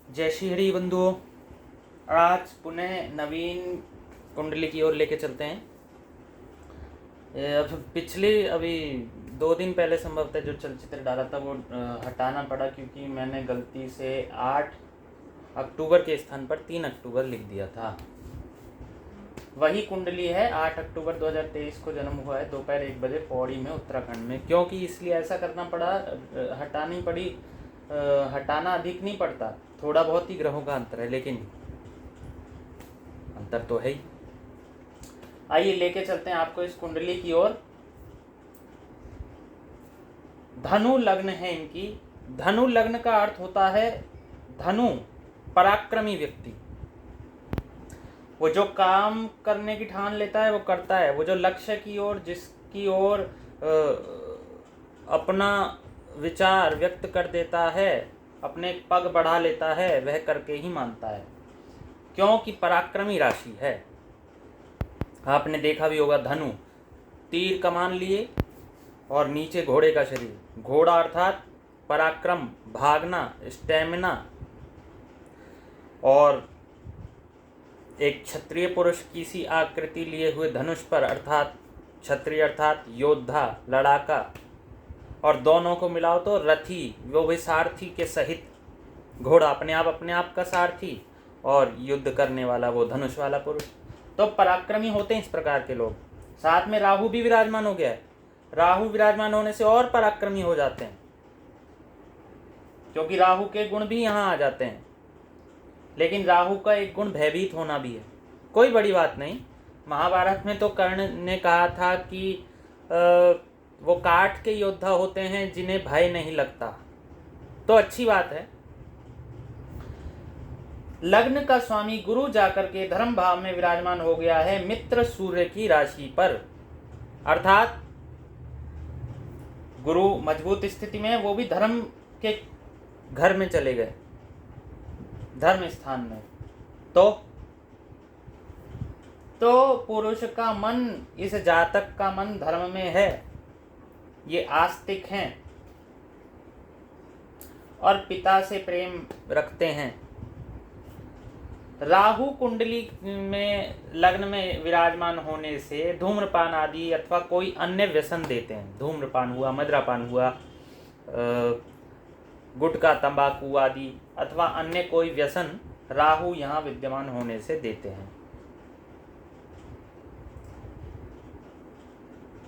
जय श्री हरि बंधुओं। आज पुनः नवीन कुंडली की ओर लेके चलते हैं। अब पिछली अभी 2 दिन पहले संभवतः जो चलचित्र डाला था वो हटाना पड़ा, क्योंकि मैंने गलती से 8 अक्टूबर के स्थान पर 3 अक्टूबर लिख दिया था। वही कुंडली है, 8 अक्टूबर 2023 को जन्म हुआ है, दोपहर 1 बजे पौड़ी में, उत्तराखंड में। क्योंकि इसलिए ऐसा करना पड़ा, हटानी पड़ी। हटाना अधिक नहीं पड़ता, थोड़ा बहुत ही ग्रहों का अंतर है, लेकिन अंतर तो है ही। आइए लेके चलते हैं आपको इस कुंडली की ओर। धनु लग्न है इनकी। धनु लग्न का अर्थ होता है धनु, पराक्रमी व्यक्ति। वो जो काम करने की ठान लेता है वो करता है। वो जो लक्ष्य की ओर, जिसकी ओर अपना विचार व्यक्त कर देता है, अपने पग बढ़ा लेता है, वह करके ही मानता है, क्योंकि पराक्रमी राशि है। आपने देखा भी होगा, धनु तीर कमान लिए और नीचे घोड़े का शरीर। घोड़ा अर्थात पराक्रम, भागना, स्टैमिना। और एक क्षत्रिय पुरुष की सी आकृति लिए हुए धनुष पर, अर्थात क्षत्रिय अर्थात योद्धा, लड़ाका। और दोनों को मिलाओ तो रथी, वो भी सारथी के सहित। घोड़ा अपने आप का सारथी और युद्ध करने वाला वो धनुष वाला पुरुष। तो पराक्रमी होते हैं इस प्रकार के लोग। साथ में राहु भी विराजमान हो गया है। राहु विराजमान होने से और पराक्रमी हो जाते हैं, क्योंकि राहु के गुण भी यहाँ आ जाते हैं। लेकिन राहु का एक गुण भयभीत होना भी है। कोई बड़ी बात नहीं। महाभारत में तो कर्ण ने कहा था कि वो काठ के योद्धा होते हैं जिन्हें भय नहीं लगता, तो अच्छी बात है। लग्न का स्वामी गुरु जाकर के धर्म भाव में विराजमान हो गया है, मित्र सूर्य की राशि पर। अर्थात गुरु मजबूत स्थिति में, वो भी धर्म के घर में चले गए, धर्म स्थान में। तो पुरुष का मन, इस जातक का मन धर्म में है, ये आस्तिक हैं और पिता से प्रेम रखते हैं। राहु कुंडली में लग्न में विराजमान होने से धूम्रपान आदि अथवा कोई अन्य व्यसन देते हैं। धूम्रपान हुआ, मदिरापान हुआ, गुटखा, तंबाकू आदि अथवा अन्य कोई व्यसन राहु यहाँ विद्यमान होने से देते हैं।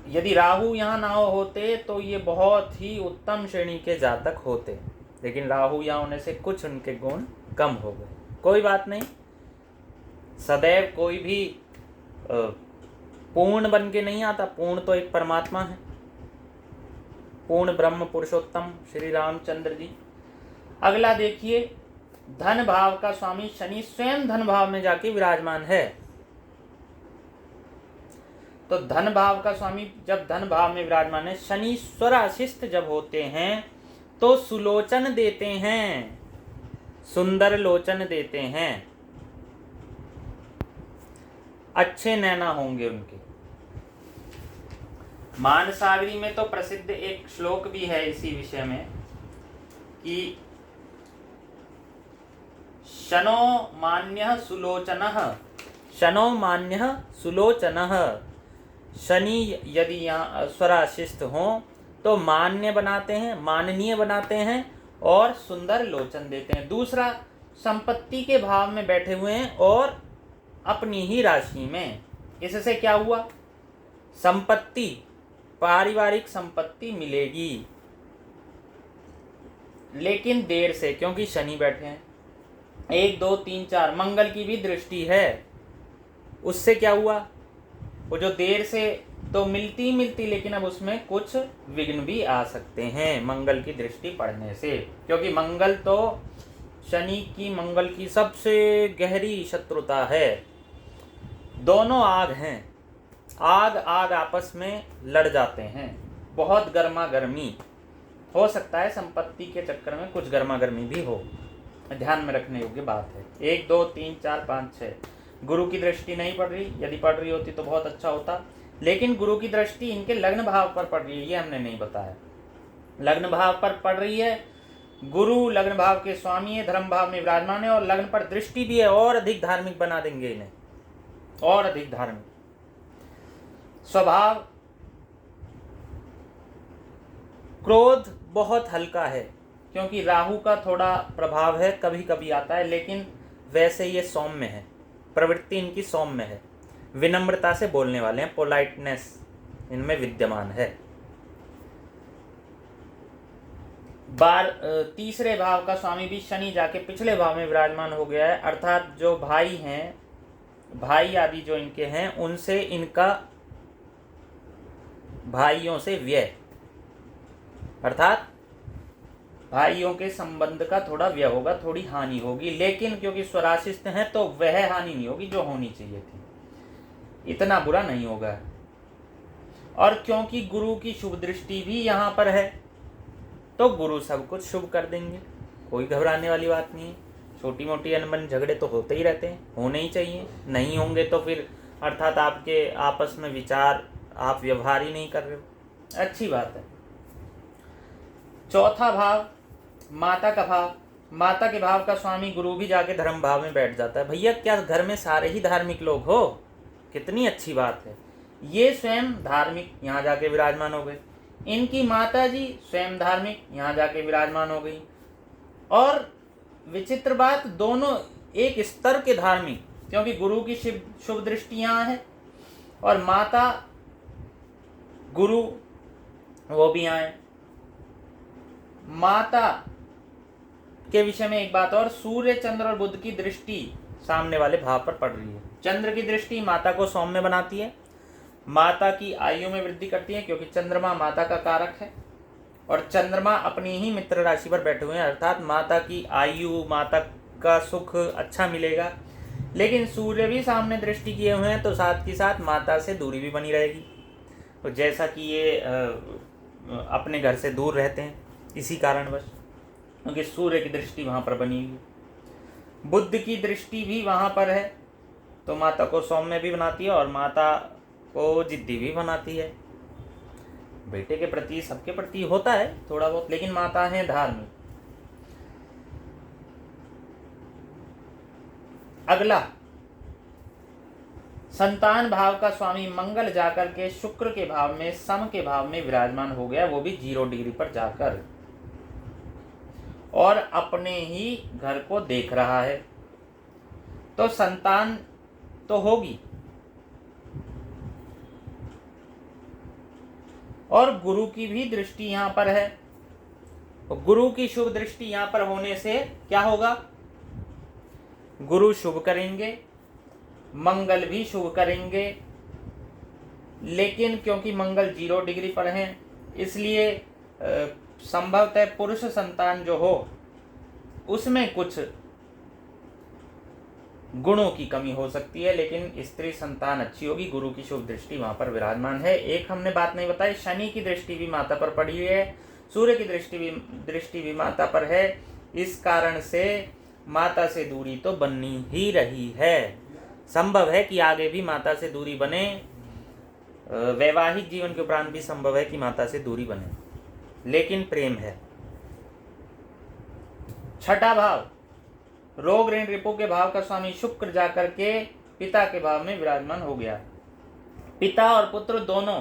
यदि राहु यहाँ ना होते तो ये बहुत ही उत्तम श्रेणी के जातक होते, लेकिन राहु यहाँ होने से कुछ उनके गुण कम हो गए। कोई बात नहीं, सदैव कोई भी पूर्ण बन के नहीं आता। पूर्ण तो एक परमात्मा है, पूर्ण ब्रह्म पुरुषोत्तम श्री रामचंद्र जी। अगला देखिए, धन भाव का स्वामी शनि स्वयं धन भाव में जाके विराजमान है। तो धन भाव का स्वामी जब धन भाव में विराजमान है, शनि स्वराशिष्ट जब होते हैं तो सुलोचन देते हैं, सुंदर लोचन देते हैं, अच्छे नैना होंगे उनके। मानसागरी में तो प्रसिद्ध एक श्लोक भी है इसी विषय में कि शनो मान्यः सुलोचनः, शनो मान्यः सुलोचनः। शनि यदि यहाँ स्वराशिष्ट हों तो मान्य बनाते हैं, माननीय बनाते हैं और सुंदर लोचन देते हैं। दूसरा, संपत्ति के भाव में बैठे हुए हैं और अपनी ही राशि में। इससे क्या हुआ? संपत्ति, पारिवारिक संपत्ति मिलेगी, लेकिन देर से, क्योंकि शनि बैठे हैं। 1 2 3 4 मंगल की भी दृष्टि है। उससे क्या हुआ? वो जो देर से तो मिलती, लेकिन अब उसमें कुछ विघ्न भी आ सकते हैं मंगल की दृष्टि पड़ने से, क्योंकि मंगल तो शनि की, मंगल की सबसे गहरी शत्रुता है। दोनों आग हैं, आग आपस में लड़ जाते हैं। बहुत गर्मा गर्मी हो सकता है, संपत्ति के चक्कर में कुछ गर्मा गर्मी भी हो, ध्यान में रखने योग्य बात है। 1 2 3 4 5 6 गुरु की दृष्टि नहीं पड़ रही। यदि पड़ रही होती तो बहुत अच्छा होता, लेकिन गुरु की दृष्टि इनके लग्न भाव पर पड़ रही है, ये हमने नहीं बताया। लग्न भाव पर पड़ रही है गुरु लग्न भाव के स्वामी है, धर्म भाव में विराजमान है और लग्न पर दृष्टि भी है, और अधिक धार्मिक बना देंगे इन्हें, और अधिक धार्मिक। स्वभाव क्रोध बहुत हल्का है, क्योंकि राहु का थोड़ा प्रभाव है, कभी कभी आता है, लेकिन वैसे ये सौम्य है, प्रवृत्ति इनकी सौम्य है, विनम्रता से बोलने वाले हैं, पोलाइटनेस इनमें विद्यमान है। तीसरे भाव का स्वामी भी शनि जाके पिछले भाव में विराजमान हो गया है, अर्थात जो भाई हैं, भाई आदि जो इनके हैं, उनसे इनका भाइयों से व्यय, अर्थात भाइयों के संबंध का थोड़ा व्यय होगा, थोड़ी हानि होगी, लेकिन क्योंकि स्वराशिस्थ हैं तो वह हानि नहीं होगी जो होनी चाहिए थी, इतना बुरा नहीं होगा। और क्योंकि गुरु की शुभ दृष्टि भी यहाँ पर है, तो गुरु सब कुछ शुभ कर देंगे, कोई घबराने वाली बात नहीं है। छोटी मोटी अनबन झगड़े तो होते ही रहते हैं, होने ही चाहिए, नहीं होंगे तो फिर अर्थात आपके आपस में विचार, आप व्यवहार ही नहीं कर रहे हो, अच्छी बात है। चौथा भाव माता का भाव, माता के भाव का स्वामी गुरु भी जाके धर्म भाव में बैठ जाता है। भैया क्या घर में सारे ही धार्मिक लोग हो, कितनी अच्छी बात है। ये स्वयं धार्मिक यहाँ जाके विराजमान हो गए, इनकी माता जी स्वयं धार्मिक यहाँ जाके विराजमान हो गई, और विचित्र बात दोनों एक स्तर के धार्मिक, क्योंकि गुरु की शुभ दृष्टि यहाँ है और माता गुरु वो भी यहाँ है। माता के विषय में एक बात और, सूर्य चंद्र और बुध की दृष्टि सामने वाले भाव पर पड़ रही है। चंद्र की दृष्टि माता को सौम्य बनाती है, माता की आयु में वृद्धि करती है, क्योंकि चंद्रमा माता का कारक है और चंद्रमा अपनी ही मित्र राशि पर बैठे हुए हैं, अर्थात माता की आयु, माता का सुख अच्छा मिलेगा। लेकिन सूर्य भी सामने दृष्टि किए हुए हैं, तो साथ ही साथ माता से दूरी भी बनी रहेगी। तो जैसा कि ये अपने घर से दूर रहते हैं इसी कारणवश, क्योंकि सूर्य की दृष्टि वहाँ पर बनी हुई है। बुध की दृष्टि भी वहाँ पर है, तो माता को सौम्य भी बनाती है और माता को जिद्दी भी बनाती है। बेटे के प्रति, सबके प्रति होता है थोड़ा बहुत, लेकिन माता है धार्मिक। अगला संतान भाव का स्वामी मंगल जाकर के शुक्र के भाव में, सम के भाव में विराजमान हो गया, वो भी 0 डिग्री पर जाकर, और अपने ही घर को देख रहा है, तो संतान तो होगी। और गुरु की भी दृष्टि यहाँ पर है, गुरु की शुभ दृष्टि यहाँ पर होने से क्या होगा, गुरु शुभ करेंगे, मंगल भी शुभ करेंगे, लेकिन क्योंकि मंगल 0 डिग्री पर हैं, इसलिए संभवतः पुरुष संतान जो हो उसमें कुछ गुणों की कमी हो सकती है, लेकिन स्त्री संतान अच्छी होगी। गुरु की शुभ दृष्टि वहां पर विराजमान है। एक हमने बात नहीं बताई, शनि की दृष्टि भी माता पर पड़ी हुई है, सूर्य की दृष्टि भी माता पर है, इस कारण से माता से दूरी तो बननी ही रही है। संभव है कि आगे भी माता से दूरी बने, वैवाहिक जीवन के उपरांत भी संभव है कि माता से दूरी बने, लेकिन प्रेम है। छठा भाव रोग ऋण रिपु के भाव का स्वामी शुक्र जाकर के पिता के भाव में विराजमान हो गया। पिता और पुत्र दोनों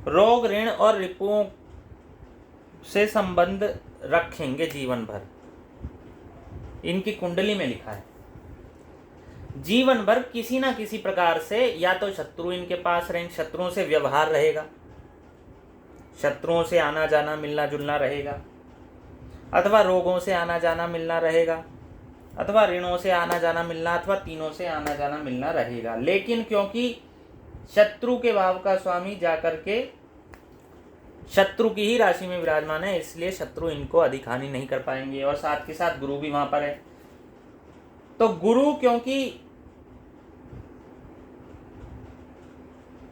रोग ऋण और रिपुओं से संबंध रखेंगे जीवन भर, इनकी कुंडली में लिखा है। जीवन भर किसी ना किसी प्रकार से या तो शत्रु इनके पास रहेंगे, शत्रुओं से व्यवहार रहेगा, शत्रुओं से आना जाना मिलना जुलना रहेगा, अथवा रोगों से आना जाना मिलना रहेगा, अथवा ऋणों से आना जाना मिलना, अथवा तीनों से आना जाना मिलना रहेगा। लेकिन क्योंकि शत्रु के भाव का स्वामी जाकर के शत्रु की ही राशि में विराजमान है, इसलिए शत्रु इनको अधिक हानि नहीं कर पाएंगे, और साथ के साथ गुरु भी वहां पर है। तो गुरु क्योंकि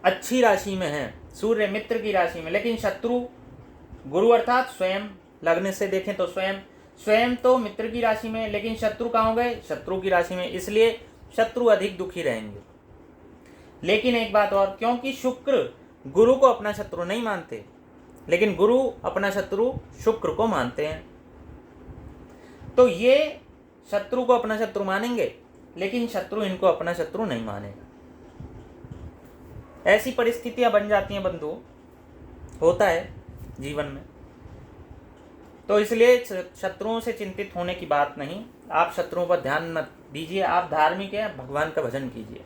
अच्छी राशि में है, सूर्य मित्र की राशि में, लेकिन शत्रु गुरु अर्थात स्वयं लग्न से देखें तो स्वयं तो मित्र की राशि में, लेकिन शत्रु कहाँ हो गए, शत्रु की राशि में, इसलिए शत्रु अधिक दुखी रहेंगे। लेकिन एक बात और, क्योंकि शुक्र गुरु को अपना शत्रु नहीं मानते, लेकिन गुरु अपना शत्रु शुक्र को मानते हैं। तो ये शत्रु को अपना शत्रु मानेंगे, लेकिन शत्रु इनको अपना शत्रु नहीं मानेगा। ऐसी परिस्थितियां बन जाती हैं बंधु, होता है जीवन में। तो इसलिए शत्रुओं से चिंतित होने की बात नहीं, आप शत्रुओं पर ध्यान मत दीजिए, आप धार्मिक हैं, भगवान का भजन कीजिए।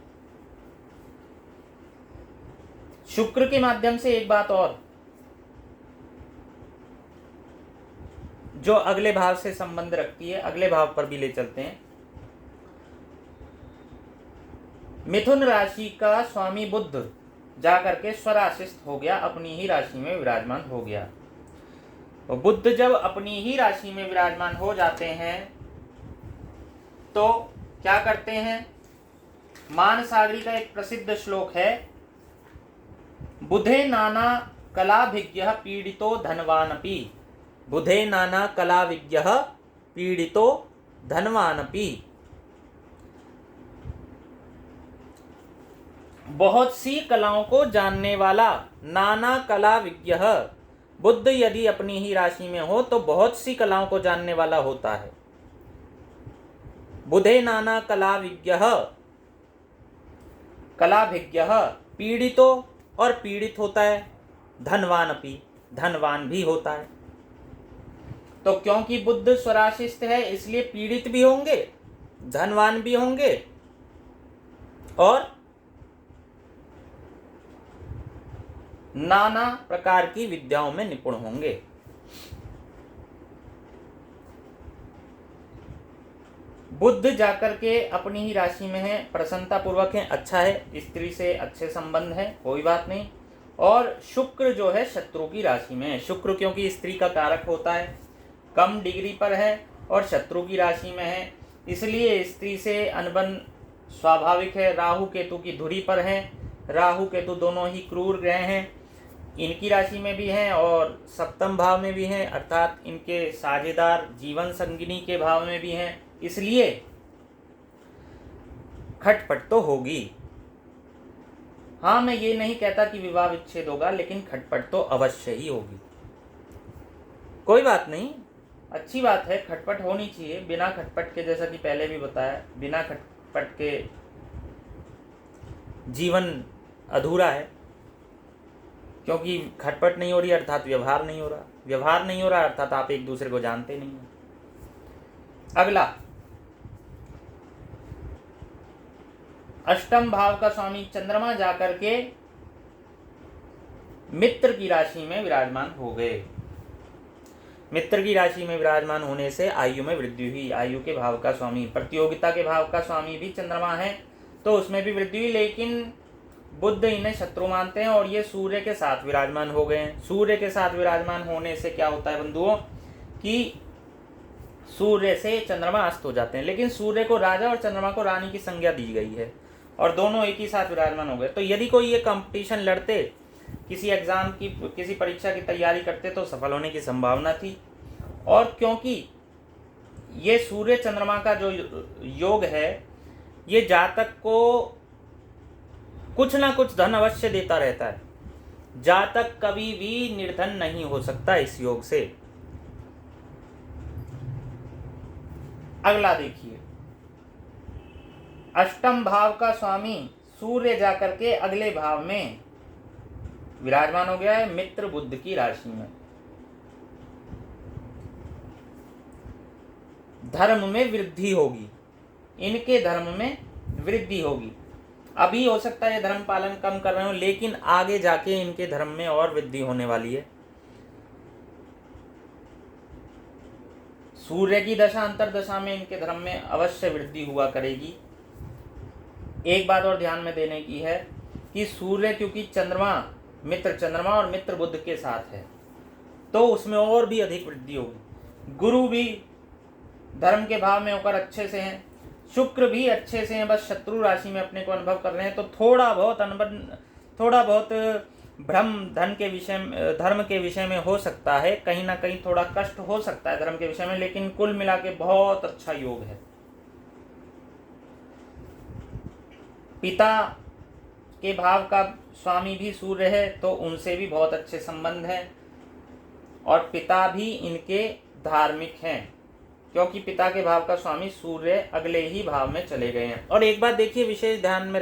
शुक्र के माध्यम से एक बात और, जो अगले भाव से संबंध रखती है, अगले भाव पर भी ले चलते हैं। मिथुन राशि का स्वामी बुध जाकर के स्वराशिस्थ हो गया, अपनी ही राशि में विराजमान हो गया। और बुध जब अपनी ही राशि में विराजमान हो जाते हैं तो क्या करते हैं? मानसागरी का एक प्रसिद्ध श्लोक है, बुधे नाना कलाभिज्ञः पीडितो धनवानपि। बुधे नाना कलाविज्ञः पीडितो धनवानपि। बहुत सी कलाओं को जानने वाला, नाना कला विज्ञः। बुध यदि अपनी ही राशि में हो तो बहुत सी कलाओं को जानने वाला होता है। बुधे नाना कला विज्ञः, कलाभिज्ञः, पीड़ितो, और पीड़ित होता है, धनवान अपि, धनवान भी होता है। तो क्योंकि बुध स्वराशिस्थ है इसलिए पीड़ित भी होंगे, धनवान भी होंगे और नाना प्रकार की विद्याओं में निपुण होंगे। बुध जाकर के अपनी ही राशि में है, प्रसन्नता पूर्वक है, अच्छा है, स्त्री से अच्छे संबंध है, कोई बात नहीं। और शुक्र जो है शत्रु की राशि में है। शुक्र क्योंकि स्त्री का कारक होता है, कम डिग्री पर है और शत्रु की राशि में है, इसलिए स्त्री से अनबन स्वाभाविक है। राहु केतु की धुरी पर है, राहु केतु दोनों ही क्रूर ग्रह हैं, इनकी राशि में भी हैं और सप्तम भाव में भी हैं, अर्थात इनके साझेदार जीवन संगिनी के भाव में भी हैं, इसलिए खटपट तो होगी। हाँ, मैं ये नहीं कहता कि विवाह विच्छेद होगा, लेकिन खटपट तो अवश्य ही होगी। कोई बात नहीं, अच्छी बात है, खटपट होनी चाहिए। बिना खटपट के, जैसा कि पहले भी बताया, बिना खटपट के जीवन अधूरा है, क्योंकि खटपट नहीं हो रही अर्थात व्यवहार नहीं हो रहा, व्यवहार नहीं हो रहा अर्थात आप एक दूसरे को जानते नहीं हैं। अगला, अष्टम भाव का स्वामी चंद्रमा जाकर के मित्र की राशि में विराजमान हो गए। मित्र की राशि में विराजमान होने से आयु में वृद्धि हुई। आयु के भाव का स्वामी, प्रतियोगिता के भाव का स्वामी भी चंद्रमा है, तो उसमें भी वृद्धि हुई, लेकिन बुध इन्हें शत्रु मानते हैं और ये सूर्य के साथ विराजमान हो गए हैं। सूर्य के साथ विराजमान होने से क्या होता है बंधुओं, कि सूर्य से चंद्रमा अस्त हो जाते हैं, लेकिन सूर्य को राजा और चंद्रमा को रानी की संज्ञा दी गई है और दोनों एक ही साथ विराजमान हो गए। तो यदि कोई ये कंपटीशन लड़ते, किसी एग्जाम की, किसी परीक्षा की तैयारी करते, तो सफल होने की संभावना थी। और क्योंकि ये सूर्य चंद्रमा का जो योग है, ये जातक को कुछ ना कुछ धन अवश्य देता रहता है, जातक कभी भी निर्धन नहीं हो सकता इस योग से। अगला देखिए, अष्टम भाव का स्वामी सूर्य जाकर के अगले भाव में विराजमान हो गया है, मित्र बुध की राशि में। धर्म में वृद्धि होगी, इनके धर्म में वृद्धि होगी। अभी हो सकता है धर्म पालन कम कर रहे हो, लेकिन आगे जाके इनके धर्म में और वृद्धि होने वाली है। सूर्य की दशा अंतर दशा में इनके धर्म में अवश्य वृद्धि हुआ करेगी। एक बात और ध्यान में देने की है कि सूर्य क्योंकि चंद्रमा और मित्र बुध के साथ है, तो उसमें और भी अधिक वृद्धि होगी। गुरु भी धर्म के भाव में होकर अच्छे से हैं, शुक्र भी अच्छे से हैं, बस शत्रु राशि में अपने को अनुभव कर रहे हैं, तो थोड़ा बहुत भ्रम धर्म के विषय में हो सकता है, कहीं ना कहीं थोड़ा कष्ट हो सकता है धर्म के विषय में, लेकिन कुल मिला के बहुत अच्छा योग है। पिता के भाव का स्वामी भी सूर्य है, तो उनसे भी बहुत अच्छे संबंध है। और पिता भी इनके धार्मिक हैं, क्योंकि पिता के भाव का स्वामी सूर्य अगले ही भाव में चले गए हैं। और एक बात देखिए, विशेष ध्यान में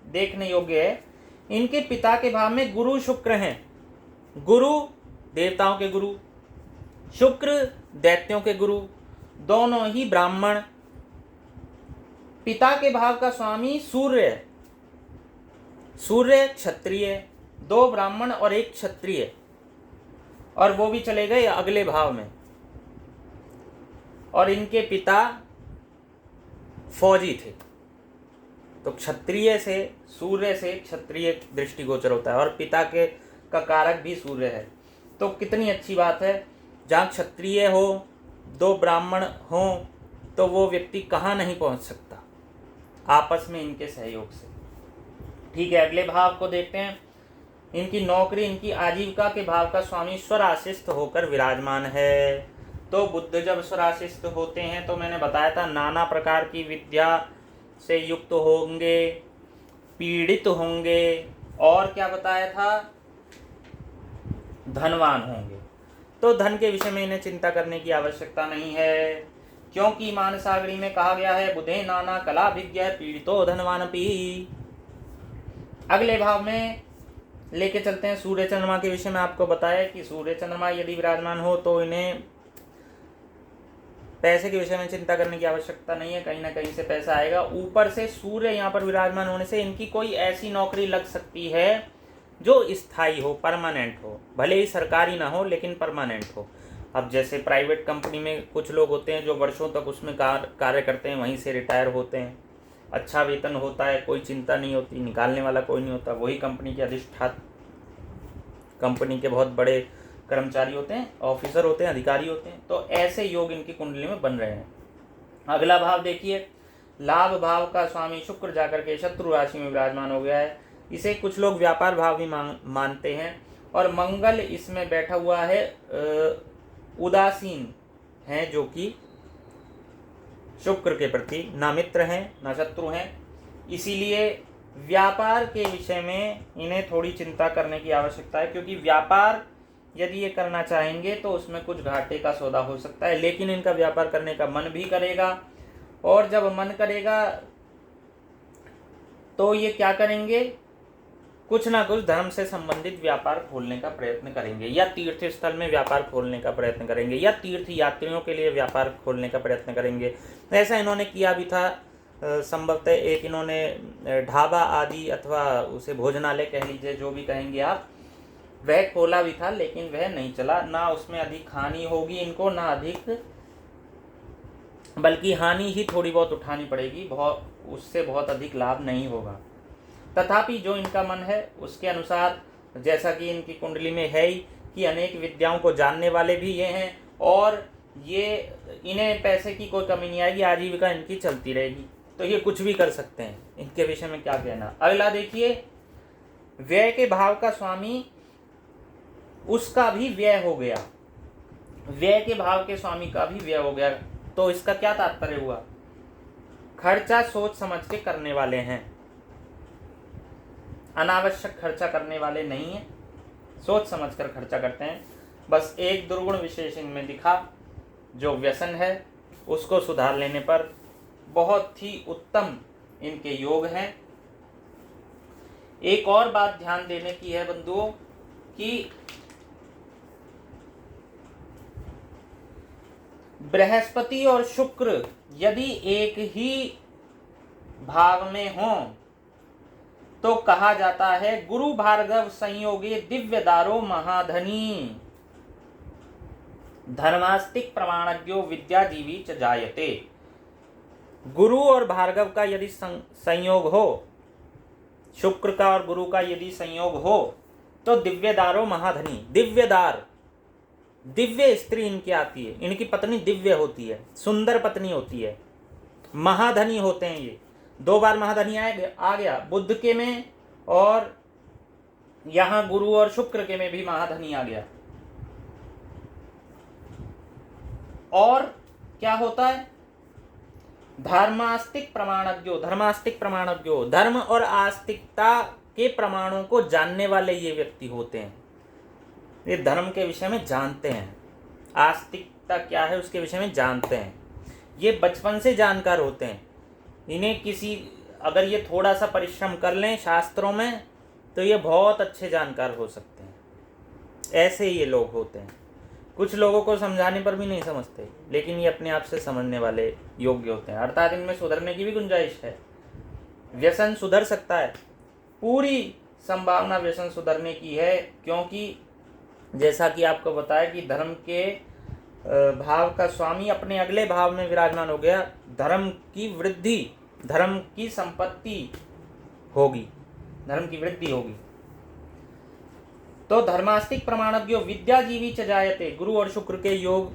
देखने योग्य है, इनके पिता के भाव में गुरु शुक्र हैं। गुरु देवताओं के गुरु, शुक्र दैत्यों के गुरु, दोनों ही ब्राह्मण। पिता के भाव का स्वामी सूर्य, सूर्य क्षत्रिय, 2 ब्राह्मण और 1 क्षत्रिय, और वो भी चले गए अगले भाव में। और इनके पिता फौजी थे, तो क्षत्रिय से, सूर्य से क्षत्रिय दृष्टिगोचर होता है, और पिता के का कारक भी सूर्य है। तो कितनी अच्छी बात है, जहाँ क्षत्रिय हो, 2 ब्राह्मण हो, तो वो व्यक्ति कहाँ नहीं पहुँच सकता आपस में इनके सहयोग से। ठीक है, अगले भाव को देखते हैं। इनकी नौकरी, इनकी आजीविका के भाव का स्वामी स्वराशिष्ट होकर विराजमान है। तो बुध जब स्वराशिष्ट होते हैं तो मैंने बताया था नाना प्रकार की विद्या से युक्त होंगे, पीड़ित होंगे, और क्या बताया था, धनवान होंगे। तो धन के विषय में इन्हें चिंता करने की आवश्यकता नहीं है, क्योंकि मानसागरी में कहा गया है बुधे नाना कला विज्ञा पीड़ितो धनवानपि। अगले भाव में लेके चलते हैं। सूर्य चंद्रमा के विषय में आपको बताया कि सूर्य चंद्रमा यदि विराजमान हो तो इन्हें पैसे के विषय में चिंता करने की आवश्यकता नहीं है, कहीं ना कहीं से पैसा आएगा। ऊपर से सूर्य यहाँ पर विराजमान होने से इनकी कोई ऐसी नौकरी लग सकती है जो स्थायी हो, परमानेंट हो, भले ही सरकारी ना हो लेकिन परमानेंट हो। अब जैसे प्राइवेट कंपनी में कुछ लोग होते हैं जो वर्षों तक उसमें कार्य करते हैं, वहीं से रिटायर होते हैं, अच्छा वेतन होता है, कोई चिंता नहीं होती, निकालने वाला कोई नहीं होता, वही कंपनी के अधिष्ठाता, कंपनी के बहुत बड़े कर्मचारी होते हैं, ऑफिसर होते हैं, अधिकारी होते हैं। तो ऐसे योग इनकी कुंडली में बन रहे हैं। अगला भाव देखिए, लाभ भाव का स्वामी शुक्र जाकर के शत्रु राशि में विराजमान हो गया है। इसे कुछ लोग व्यापार भाव भी मानते हैं, और मंगल इसमें बैठा हुआ है, उदासीन है, जो कि शुक्र के प्रति ना मित्र हैं ना शत्रु हैं। इसीलिए व्यापार के विषय में इन्हें थोड़ी चिंता करने की आवश्यकता है, क्योंकि व्यापार यदि ये करना चाहेंगे तो उसमें कुछ घाटे का सौदा हो सकता है, लेकिन इनका व्यापार करने का मन भी करेगा, और जब मन करेगा तो ये क्या करेंगे, कुछ ना कुछ धर्म से संबंधित व्यापार खोलने का प्रयत्न करेंगे, या तीर्थ स्थल में व्यापार खोलने का प्रयत्न करेंगे, या तीर्थ यात्रियों के लिए व्यापार खोलने का प्रयत्न करेंगे। ऐसा इन्होंने किया भी था। संभवतः एक इन्होंने ढाबा आदि अथवा उसे भोजनालय कह लीजिए, जो भी कहेंगे आप, वह खोला भी था, लेकिन वह नहीं चला। ना उसमें अधिक हानि होगी इनको, ना अधिक, बल्कि हानि ही थोड़ी बहुत उठानी पड़ेगी, उससे बहुत अधिक लाभ नहीं होगा। तथापि जो इनका मन है उसके अनुसार, जैसा कि इनकी कुंडली में है ही कि अनेक विद्याओं को जानने वाले भी ये हैं, और ये इन्हें पैसे की कोई कमी नहीं आएगी, आजीविका इनकी चलती रहेगी, तो ये कुछ भी कर सकते हैं। इनके विषय में क्या कहना। अगला देखिए, व्यय के भाव का स्वामी, उसका भी व्यय हो गया, व्यय के भाव के स्वामी का भी व्यय हो गया। तो इसका क्या तात्पर्य हुआ, खर्चा सोच समझ के करने वाले हैं, अनावश्यक खर्चा करने वाले नहीं हैं, सोच समझकर खर्चा करते हैं। बस एक दुर्गुण विशेष इनमें दिखा, जो व्यसन है, उसको सुधार लेने पर बहुत ही उत्तम इनके योग हैं। एक और बात ध्यान देने की है बंधुओं कि बृहस्पति और शुक्र यदि एक ही भाव में हों तो कहा जाता है गुरु भार्गव संयोगे दिव्यदारो महाधनी, धर्मास्तिक प्रमाणज्ञो विद्याजीवी च जायते। गुरु और भार्गव का यदि संयोग हो, शुक्र का और गुरु का यदि संयोग हो, तो दिव्यदारो महाधनी, दिव्यदार, दिव्य स्त्री इनकी आती है, इनकी पत्नी दिव्य होती है, सुंदर पत्नी होती है, महाधनी होते हैं ये। 2 बार महाधनी आ गया, बुध के में, और यहाँ गुरु और शुक्र के में भी महाधनी आ गया। और क्या होता है, धर्मास्तिक प्रमाणज्ञो, धर्मास्तिक प्रमाणज्ञो, धर्म और आस्तिकता के प्रमाणों को जानने वाले ये व्यक्ति होते हैं। ये धर्म के विषय में जानते हैं, आस्तिकता क्या है उसके विषय में जानते हैं, ये बचपन से जानकार होते हैं। इन्हें किसी अगर ये थोड़ा सा परिश्रम कर लें शास्त्रों में तो ये बहुत अच्छे जानकार हो सकते हैं। ऐसे ये लोग होते हैं। कुछ लोगों को समझाने पर भी नहीं समझते, लेकिन ये अपने आप से समझने वाले योग्य होते हैं, अर्थात इनमें सुधरने की भी गुंजाइश है। व्यसन सुधर सकता है, पूरी संभावना व्यसन सुधरने की है, क्योंकि जैसा कि आपको बताया कि धर्म के भाव का स्वामी अपने अगले भाव में विराजमान हो गया, धर्म की वृद्धि, धर्म की संपत्ति होगी, धर्म की वृद्धि होगी। तो धर्मास्तिक प्रमाणज्ञो विद्याजीवी च जायते, गुरु और शुक्र के योग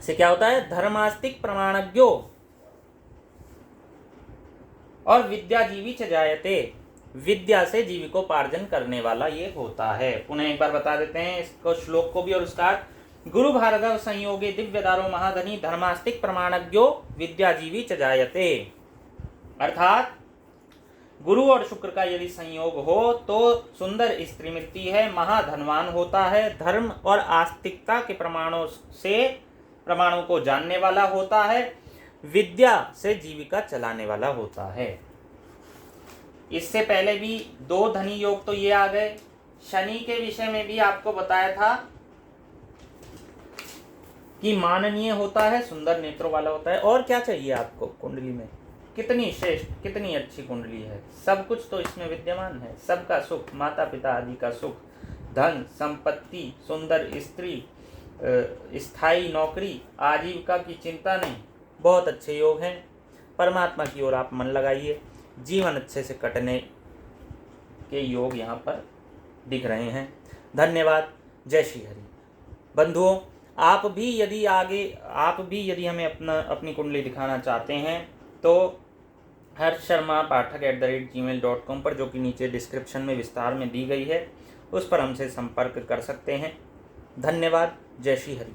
से क्या होता है, धर्मास्तिक प्रमाणज्ञो और विद्याजीवी च जायते, विद्या से जीविकोपार्जन करने वाला ये होता है। पुनः एक बार बता देते हैं इसको, श्लोक को भी और उसका गुरु भार्गव संयोगे दिव्यदारो महाधनी धर्मास्तिक प्रमाणज्ञो विद्याजीवी च जायते, अर्थात गुरु और शुक्र का यदि संयोग हो तो सुंदर स्त्री मिलती है, महाधनवान होता है, धर्म और आस्तिकता के प्रमाणों को जानने वाला होता है, विद्या से जीविका चलाने वाला होता है। इससे पहले भी 2 धनी योग तो ये आ गए। शनि के विषय में भी आपको बताया था कि माननीय होता है, सुंदर नेत्रों वाला होता है। और क्या चाहिए आपको कुंडली में, कितनी श्रेष्ठ, कितनी अच्छी कुंडली है, सब कुछ तो इसमें विद्यमान है। सबका सुख, माता पिता आदि का सुख, धन संपत्ति, सुंदर स्त्री, स्थायी नौकरी, आजीविका की चिंता नहीं, बहुत अच्छे योग हैं। परमात्मा की ओर आप मन लगाइए, जीवन अच्छे से कटने के योग यहाँ पर दिख रहे हैं। धन्यवाद। जय श्री हरि। बंधुओं, आप भी यदि हमें अपनी कुंडली दिखाना चाहते हैं तो harshsharma@gmail.com पर, जो कि नीचे डिस्क्रिप्शन में विस्तार में दी गई है, उस पर हमसे संपर्क कर सकते हैं। धन्यवाद। जय श्री हरि।